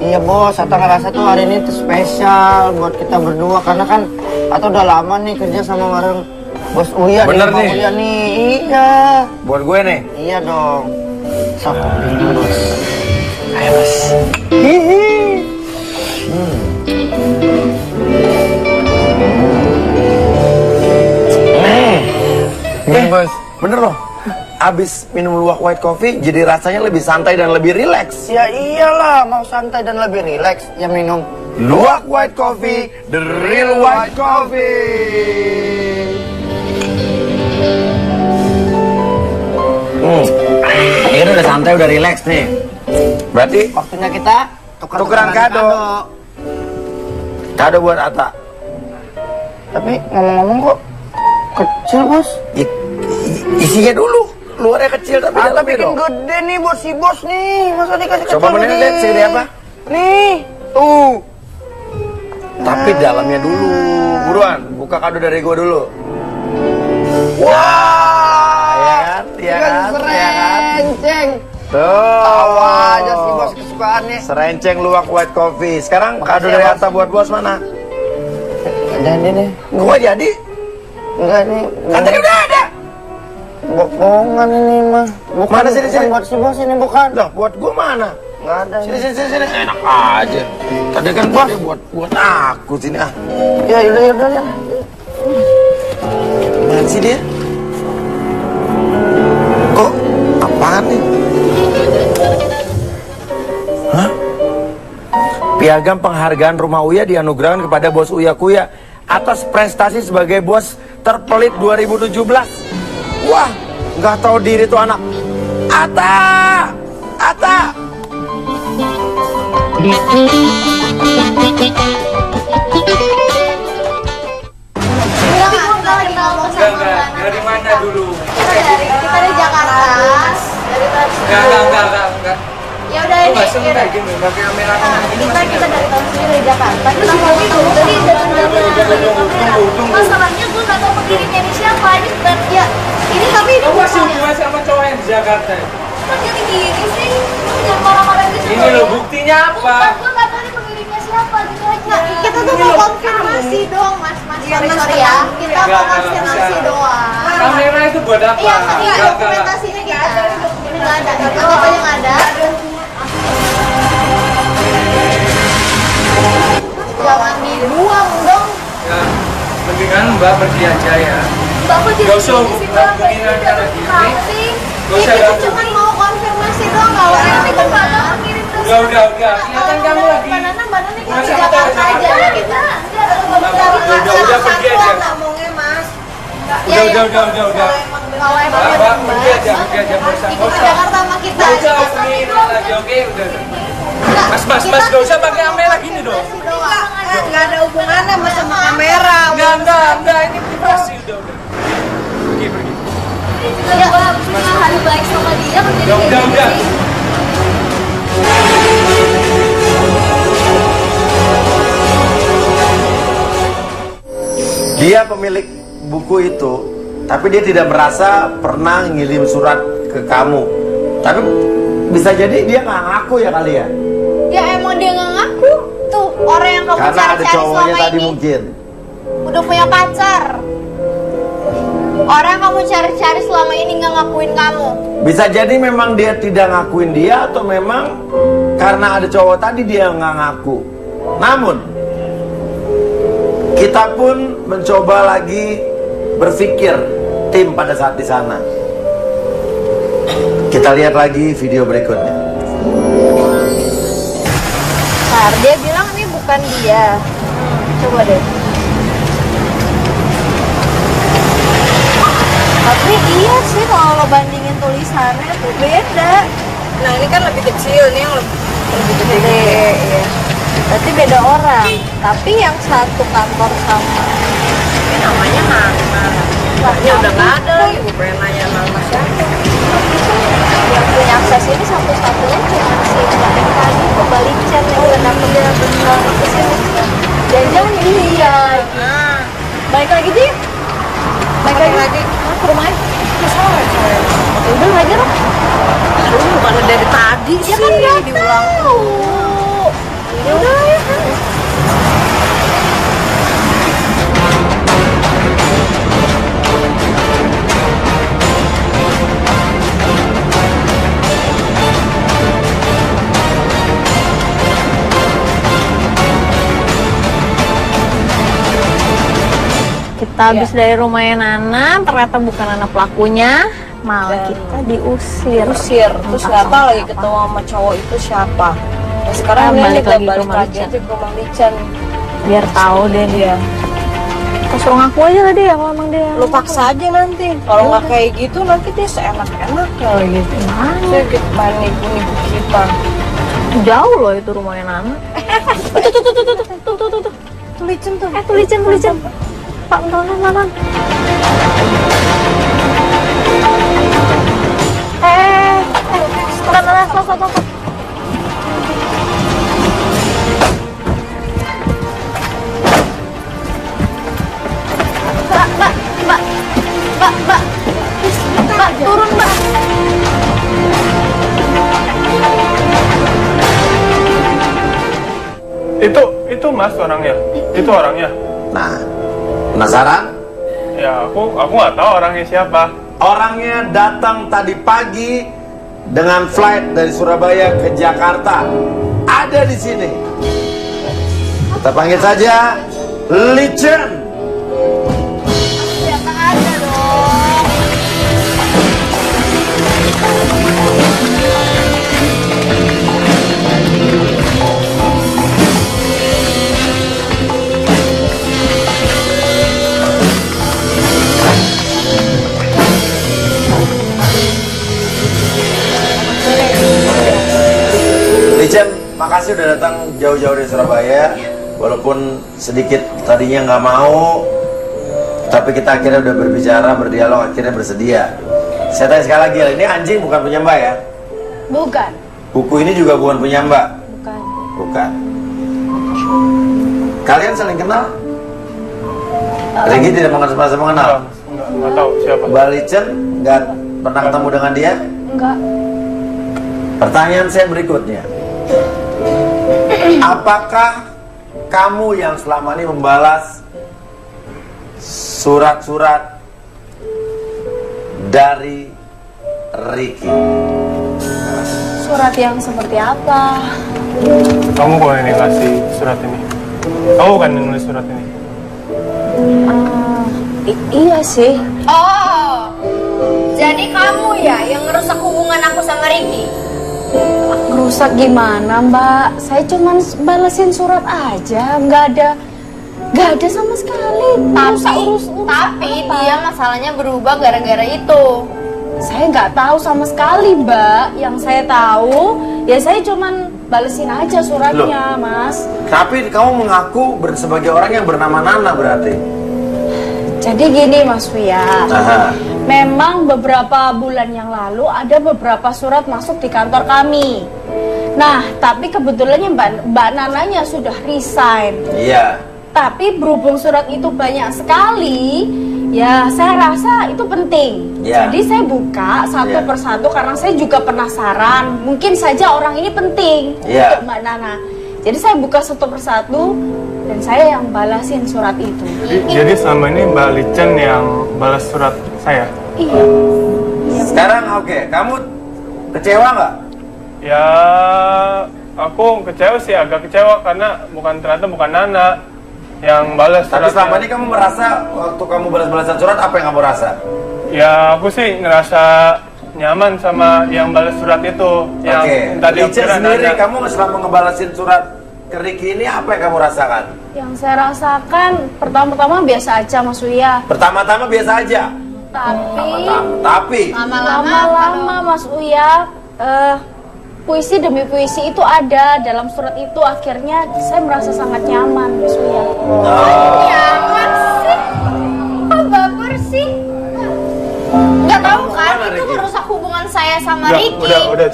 Iya bos, Ata ngerasa tuh hari ini tuh spesial buat kita berdua. Karena kan Ata udah lama nih kerja sama bareng Bos Uya. Bener Bang nih? Uya nih, iya. Buat gue nih. Iya dong. Sok, ini bos. Ayo mas. Hihi. Bos, bener loh. Abis minum luwak white coffee, jadi rasanya lebih santai dan lebih rileks. Ya iyalah, mau santai dan lebih rileks ya minum Luwak white coffee, the real white coffee. Ini kan udah santai, udah rileks nih. Berarti waktunya kita tukeran kado. Kado buat Ata. Tapi ngomong-ngomong kok kecil bos. Isinya dulu. Luarnya kecil tapi Ata dalamnya bikin dong. gede nih buat si bos nih. Masa dikasih Coba kecil menilai begini? segede apa? Nih, tuh. Tapi dalamnya dulu. Buruan, buka kado dari gua dulu. Wah, ya kan? Ya kan? Ya kan? Serenceng. Tuh. Tawa aja si bos kesukaannya. Serenceng luwak white coffee. Sekarang Makasih kado ya, dari Bos. Atta buat bos mana? Jadi nih. Gua jadi. Enggak nih. Kan tadi udah ada. Bohongan ini mah. Bukan, Mana sini, bukan sini. buat si bos ini bukan. Loh, buat gua mana? Enggak ada. Sini. Enak aja. Tadi kan buat aku sini ah. Ya udah ya. Mana sih dia? Kok apaan nih? Hah? Piagam penghargaan Rumah Uya dianugerahkan kepada Bos Uya Kuya atas prestasi sebagai bos terpelit 2017. Wah, nggak tahu diri tuh anak. Ata! Enggak. Dari mana dulu? Kita dari Jakarta. Enggak. Ya udah ini. Lagi nggak kamera. Kita dari tahun sini dari Jakarta. Terus masalahnya gue nggak tahu pengirimnya ini siapa ini kan ya. Ini tapi ini Kamu masih hubungan sama cowok yang di Jakarta? kan jadi gini sih. Jangan marah-marah gitu. Ini loh buktinya apa? Gue nggak tahu ini pengirimnya siapa gitu aja. Kita tuh mau konfirmasi doang, Mas. Sorry ya. Kita mau konfirmasi doang. Kamera itu buat apa? Iya, tapi dokumentasinya nggak ada. Ini nggak ada. Kita yang ada. Jangan dibuang dong. Tapi kan Mbak pergi aja ya. Mbak kok jadi Gak usah gini sih, Mbak? hubungin acara gini. Kenapa sih? Gak usah Kita ganggu. cuma mau konfirmasi doang kalau Tapi kan Mbak Nana ngirim terus. Udah. Kelihatan kamu lagi. Mbak Nana ikut ke Masa Jakarta kita aja acara? kita. Udah pergi aja. Ngomongnya Mas. Udah. Kalau emang Mbak, ada pergi aja bosan. ikut ke Jakarta sama kita. Gak usah hubungin lagi, oke? Udah. Mas, gak usah pakai kamera gini dong. Nggak ada hubungannya sama kamera. Enggak, ini privasi udah. Pergi. Ya, Mbak, punya hari baik sama dia kan jadi kayak gini Udah. sih. Dia pemilik buku itu, tapi dia tidak merasa pernah ngirim surat ke kamu. Tapi bisa jadi dia nggak ngaku ya kali ya? Ya emang dia nggak ngaku. Tuh orang yang kamu Karena ada cari-cari cowoknya selama tadi ini mungkin. udah punya pacar. Orang yang kamu cari-cari selama ini nggak ngakuin kamu. Bisa jadi memang dia tidak ngakuin dia, atau memang karena ada cowok tadi dia nggak ngaku. Namun kita pun mencoba lagi berpikir tim pada saat di sana. Kita lihat lagi video berikutnya. Bentar, dia bilang ini bukan dia. Coba deh. Tapi iya sih kalau lo bandingin tulisannya tuh beda. Nah ini kan lebih kecil, ini yang lebih gede. Iya. Berarti beda orang. Tapi yang satu kantor sama ini namanya Hana. Ini udah nggak ada lagi. Gue pengen nanya nama siapa. Yang punya akses ini satu-satunya cuma si Mbak yang tadi kebalikan yang udah dapetin ke sini. Jangan dia. Nah, balik lagi dia. Balik lagi. Ke rumahnya. Udah aja lah. Aduh, bukan dari tadi sih. Ya kan gak tahu. Ya udah ya kan. Kita habis dari rumahnya Nana, ternyata bukan Nana pelakunya, malah kita diusir. Terus nggak tahu lagi ketemu sama cowok itu siapa. Nah, sekarang Kita dia balik juga lagi ke balik rumah lagi Lican. aja ke rumah Lican. Biar tahu deh dia. Kita suruh ngaku aja lah dia kalau emang dia. Lu paksa aja nanti. Kalau nggak kayak gitu nanti dia seenak-enaknya lagi. Mana? Dia main nipu kita. Jauh loh itu rumahnya Nana. Tuh. Tuh Lican tuh. Tuh licin. Pak, Nana. Stop. Mbak, turun Mbak. Itu Mas orangnya. Itu orangnya. Nah, penasaran? Ya aku nggak tahu orangnya siapa. Orangnya datang tadi pagi dengan flight dari Surabaya ke Jakarta. Ada di sini. Kita panggil saja Lican. Ternyata ada dong. Lican, makasih udah datang jauh-jauh dari Surabaya. Walaupun sedikit tadinya nggak mau, tapi kita akhirnya udah berbicara, berdialog, akhirnya bersedia. Saya tanya sekali lagi, ini anjing bukan punya Mbak ya? Bukan. Buku ini juga bukan punya Mbak? Bukan. Bukan. Kalian saling kenal? Regi tidak merasa mengenal? Nggak tahu siapa. Mbak Lican nggak pernah ketemu dengan dia? Enggak. Pertanyaan saya berikutnya, apakah kamu yang selama ini membalas surat-surat dari Ricky? Surat yang seperti apa? Kamu kok ini ngasih surat ini? Kamu bukan yang nulis surat ini? Iya sih. Oh, jadi kamu ya yang ngerusak hubungan aku sama Ricky? Ngerusak gimana, Mbak? Saya cuman balesin surat aja, nggak ada sama sekali. Tapi dia masalahnya berubah gara-gara itu. Saya nggak tahu sama sekali, Mbak. Yang saya tahu, ya saya cuman balesin aja suratnya, Mas. Tapi kamu mengaku sebagai orang yang bernama Nana berarti? Jadi gini, Mas Wia. Aha. Memang beberapa bulan yang lalu ada beberapa surat masuk di kantor kami. Nah, tapi kebetulannya Mbak Nananya sudah resign. Iya. Tapi berhubung surat itu banyak sekali, ya saya rasa itu penting. Ya. Jadi saya buka satu Ya. persatu karena saya juga penasaran. Mungkin saja orang ini penting Ya. untuk Mbak Nana. Jadi saya buka satu persatu dan saya yang balasin surat itu. Jadi selama ini Mbak Licen yang balas surat saya? Iya. Sekarang oke, kamu kecewa nggak? Ya, aku kecewa sih, agak kecewa karena ternyata bukan Nana yang balas Tapi suratnya. selama ini kamu merasa waktu kamu balas-balasan surat apa yang kamu rasa? Ya, aku sih ngerasa nyaman sama yang balas surat itu. Yang Oke, tadi aku Licen kira sendiri Nana. kamu selama ngebalasin surat ke Ricky ini apa yang kamu rasakan? Yang saya rasakan pertama-tama biasa aja, Mas Wia. Pertama-tama biasa aja. Tapi Lama-lama Mas Uya, puisi demi puisi itu ada dalam surat itu. Akhirnya saya merasa sangat nyaman, Mas Uya. Nyaman sih? Kok baper sih? Nggak tahu kan, Mana, itu Ricky? merusak hubungan saya sama Ricky. Udah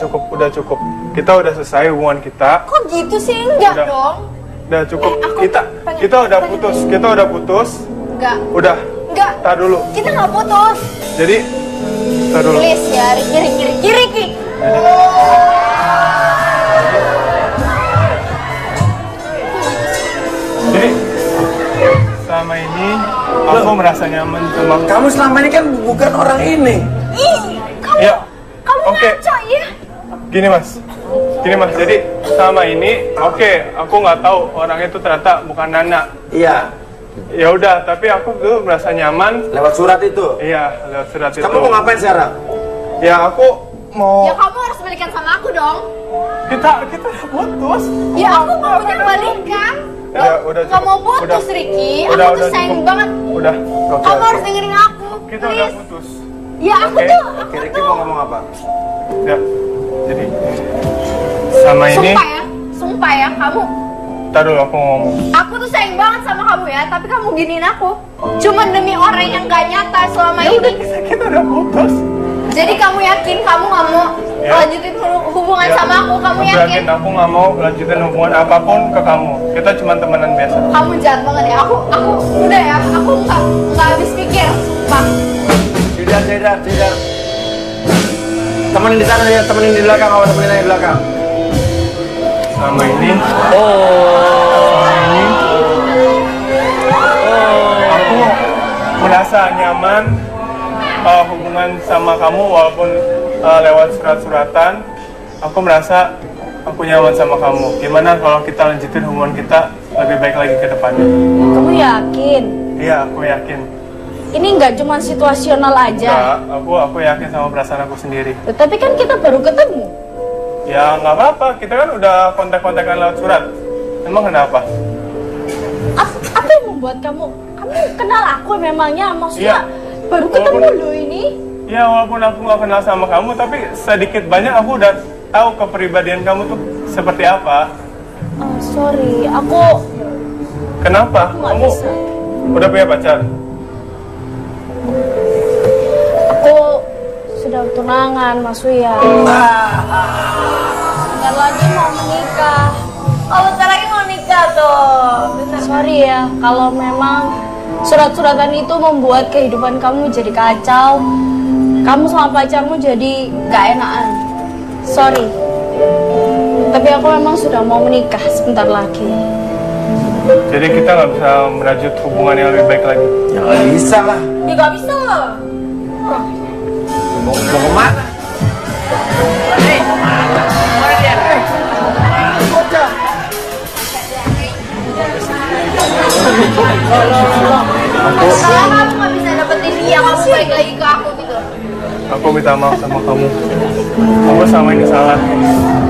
cukup. Kita udah selesai hubungan kita. Kok gitu sih? Enggak Udah. dong. Udah cukup. Aku Kita udah putus. Kita udah putus. Enggak. Udah. Enggak. Tar dulu. Kita nggak putus. Jadi, tar dulu. Please ya, Ricky. Jadi selama ini aku merasa nyaman sama kamu selama ini kan bukan orang ini. Ya, Kamu oke. ngaco ya? Gini mas, jadi selama ini aku nggak tahu orang itu ternyata bukan Nana. Iya. Ya udah, tapi aku tuh merasa nyaman. Lewat surat itu. Iya, lewat surat itu. Kamu mau ngapain sekarang? Ya aku mau. Ya kamu harus balikan sama aku dong. Kita udah putus. Ya aku maunya balikan. Udah Nggak mau cukup. putus, Ricky. Udah, Aku tuh sayang cukup. banget. Udah. Oke, Kamu oke. harus dengerin aku. Kita udah please. putus. Ya aku Oke. tuh. Oke, Ricky mau ngomong apa? Ya, jadi sama ini. Sumpah ya, kamu. Ntar dulu aku ngomong. Aku tuh sayang banget sama kamu ya, tapi kamu giniin aku. Cuma demi orang yang gak nyata selama Ya udah, ini. kita udah putus. Jadi kamu yakin kamu gak mau Ya. lanjutin hubungan Ya, sama aku? Kamu aku yakin? Aku nggak mau lanjutin hubungan apapun ke kamu. Kita cuma temenan biasa. Kamu jahat banget ya. Aku udah ya. Aku nggak habis pikir. Sumpah. Tidak. Temenin di sana ya, temenin di belakang, awal temenin aja di belakang. Selama ini, aku merasa nyaman hubungan sama kamu walaupun lewat surat-suratan. Aku merasa aku nyaman sama kamu. Gimana kalau kita lanjutin hubungan kita lebih baik lagi ke depannya? Kamu yakin? Iya, aku yakin. Ini nggak cuma situasional aja. Enggak, aku yakin sama perasaan aku sendiri. Tapi kan kita baru ketemu. Ya nggak apa-apa, kita kan udah kontak-kontakan lewat surat. Emang kenapa? Apa yang membuat kamu kenal aku memangnya? Maksudnya baru ketemu loh ini. Ya walaupun aku nggak kenal sama kamu, tapi sedikit banyak aku udah tahu kepribadian kamu tuh seperti apa. Sorry, aku Kenapa? nggak Kamu bisa. udah punya pacar? Aku sudah tunangan, Mas Wia. Bentar lagi mau menikah. Oh, bentar lagi mau nikah tuh. Sorry ya, kalau memang surat-suratan itu membuat kehidupan kamu jadi kacau, kamu sama pacarmu jadi gak enakan. Sorry. Tapi aku memang sudah mau menikah sebentar lagi. Jadi kita nggak bisa merajut hubungan yang lebih baik lagi. Ya nggak bisa lah. Ya gak bisa loh. Mau kemana? Kalau kamu nggak bisa balik lagi ke aku gitu. Aku minta maaf sama kamu. Kamu sama ini salah.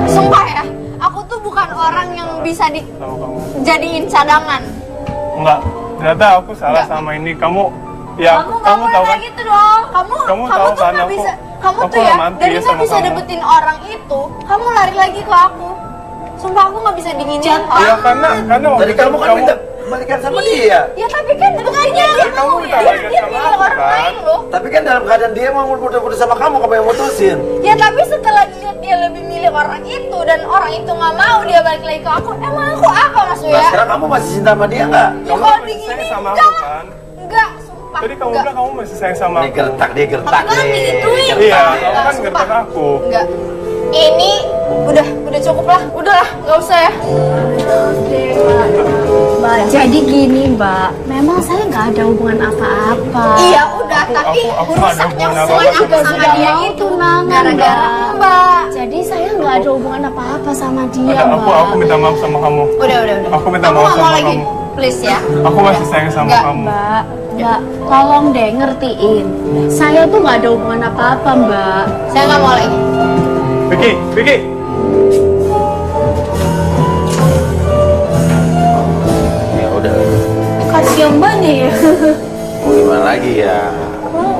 Sumpah ya, aku tuh bukan orang yang bisa dijadiin cadangan. Enggak, ternyata aku salah sama ini. Kamu Kamu gak boleh tahu kayak gitu dong. Kamu tahu tuh kan nggak aku- bisa. Kamu aku tuh ya romantis dari nggak sama bisa kamu. dapetin orang itu, kamu lari lagi ke aku. Sumpah aku nggak bisa dinginin Ya orang. karena waktu Tadi itu kamu kan minta balikan sama dia. Ya tapi kan bukannya dia kamu mau minta dia balikan dia sama milih aku, orang kan? lain loh. Tapi kan dalam keadaan dia mau putus sama kamu yang mutusin. Ya tapi setelah dilihat dia lebih milih orang itu dan orang itu nggak mau dia balik lagi ke aku, emang aku apa Mas Nah Uya? sekarang kamu masih cinta sama dia nggak? Ya kamu kalau masih dinginin sayang sama aku enggak, kan? enggak, sumpah. Tadi kamu enggak. bilang kamu masih sayang sama Dia aku. gertak Iya, kamu kan sumpah. gertak aku. Enggak. Ini udah cukup lah. Udahlah, nggak usah ya. Mbak, jadi gini Mbak, memang saya nggak ada hubungan apa-apa. Iya, udah, tapi aku urusan ada yang hubungan semua apa-apa aku sama sama dia. dia Mau itu tunangan, gara-gara Mbak. Mbak. Jadi saya nggak ada hubungan apa-apa sama dia, Ada, Mbak. aku minta maaf sama kamu. Udah. Aku minta Aku maaf nggak mau sama lagi. kamu. Please ya. Aku masih sayang sama Enggak, kamu. Mbak, tolong deh ngertiin. Saya tuh nggak ada hubungan apa-apa, Mbak. Saya nggak mau lagi. Vicky. Ya udah. Kasian banget ya. Mau gimana lagi ya?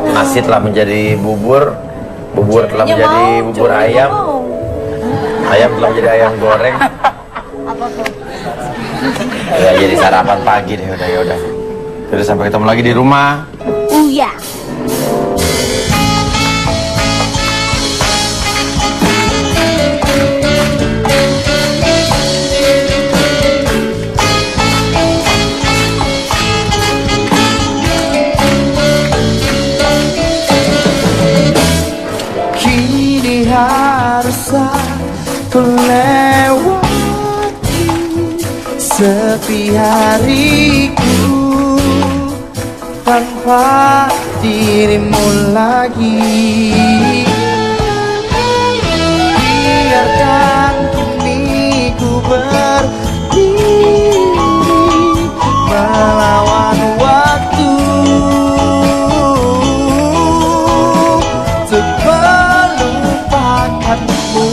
Nasi telah menjadi bubur telah menjadi bubur ayam, ayam telah menjadi ayam goreng. Apa tuh? Ya jadi sarapan pagi deh, udah. Terus sampai ketemu lagi di rumah. Iya. Kini harus aku lewati sepi hariku tanpa dirimu lagi. Biarkan kini ku berdiri melawan waktu untuk melupakanmu.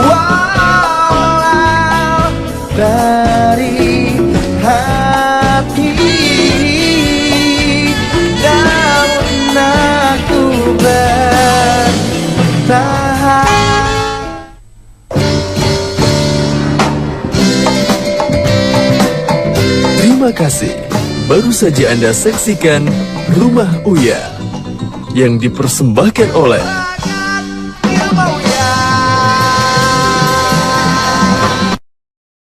Walau dari hati, namun aku bertahan. Terima kasih. Baru saja Anda saksikan Rumah Uya yang dipersembahkan oleh